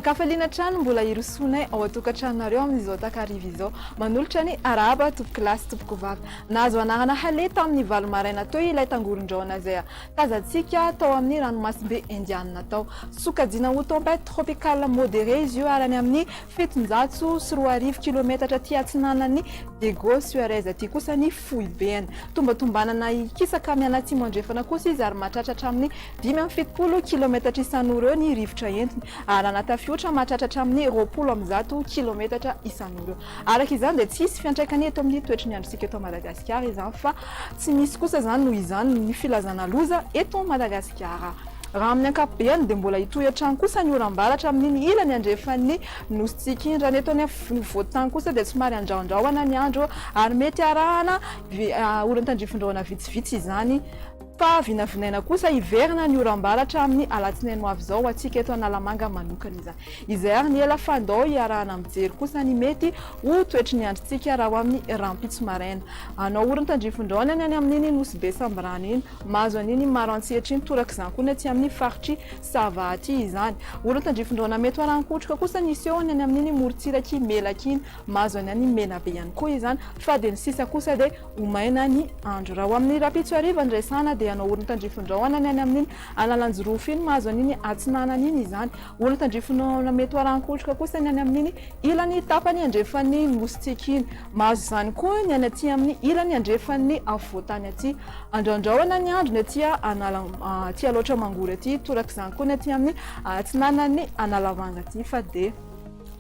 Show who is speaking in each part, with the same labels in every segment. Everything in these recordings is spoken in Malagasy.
Speaker 1: Miankafaliana trano mbola irosoanay ao atokantrano amin'izao takariva izao manolotra ny araba tompoko lasy tompoko vavy nahazo anarana hale tamin'ny valo maraina teo ilay tangoron-drahona zay tazantsika tao amin'ny ranomasimbe indianina tao sokajina ho tempête tropicale modérée izy io arany amin'ny 710 kilomètre aty atsinanan'ny Diego Suarez aty kosa ny foibeny tombatombanana ikisaka mianatsimo andrefana kosa izy ary mahatratra amin'ny 570 kilomètre isan'ora eo ny rivotra entiny ary anatafiotra mahatratra amin'ny 20 kilomètre isan'ora eo araka izany dia tsisy fiantraikany eto amin'ny toetry ny androsika eto Madagascar izany fa tsy misy kosa zany noho izany ny filazana loza eto Madagascar raha amin'ny ankapobeny dia mbola hitohy kosa ny oram-baratra amin'ny ilany andrefan'ny nositsika indrany eto any voatany kosa dia somary andraondraoana ny andro ary mety arahana oron-tandrifondraona vitsivitsy izany fa vinavinaina kosa hiverina ny oram-baratra amin'ny alatsinainy ho avy izao atsika eto Analamanga manokana izany izay ary ny ela fandao hiarahana mijery kosa ny mety ho toetry ny androntsika raha ho amin'ny rampitso maraina anao oron-tandrifondraona any amin'iny nosy be sambrano iny mahazo an'iny maro antsehatra iny toraka izany koa ny aty amin'ny faritry sava aty izany oron-tandrifondraona mety hoarankotroka kosa nisy eo any amin'iny morontsiraky melaky iny mahazo any any mena be ihany koa izany fa dia ny sisa kosa dia homaina ny andro raha ho amin'ny rapitso ariva ndraisana dia anao oron-tandrifondraona any amin'iny analanjorofo iny mahazo an'iny atsinanany iny izany oron-tandrifondraona mety hoarankotroka kosa ny any amin'iny ilany tapany andrefan'ny nositsika iny mahazo izany koa ny any aty amin'ny ilany andrefan'ny avoatany aty andraondraona ny andro ny aty aloatra mangory aty toraka izany koa ny aty amin'ny atsinanany Analamanga aty fa dia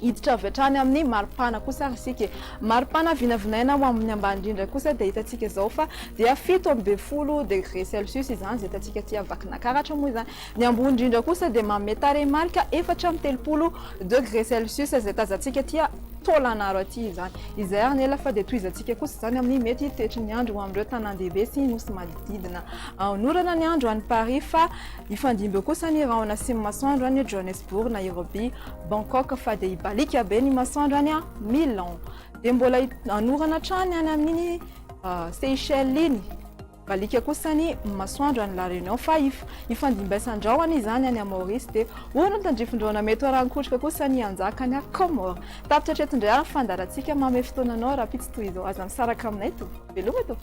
Speaker 1: hiditra avy hatrany amin'ny maripana kosa isika maripana vinavinaina ho amin'ny ambany indrindra kosa dia hitantsika izao fa dia 70 degré celsius izany izay hitantsika aty avakinankaratra moa izany ny ambony indrindra kosa dia manome tarehimarika 430 degré celsius izay tazantsika aty Tolanaro aty izany izay ary nela fa dia tohizantsika kosa izany amin'ny mety tetry ny andro amin'ireo tanan-dehibe sy nosy manodidina anorana ny andro any Paris fa ifandimby kosa ny raona sy masoandro any Johannesburg, Nairobi, Bangkok fa dia ibalika be ny masoandro any Milan dia mbola anorana trany any amin'ny Seychelles iny balika kosa ny masoandro any La Réunion fa ifandimbesan-drahona izany any Maurice dia oron-tandrifondraona mety hoarankotroka kosa ny anjaka ny Comore tapitra hatreto indray ary fandarantsika manome fotoananao raha pitsy toy izao aza misaraka aminay to veloma to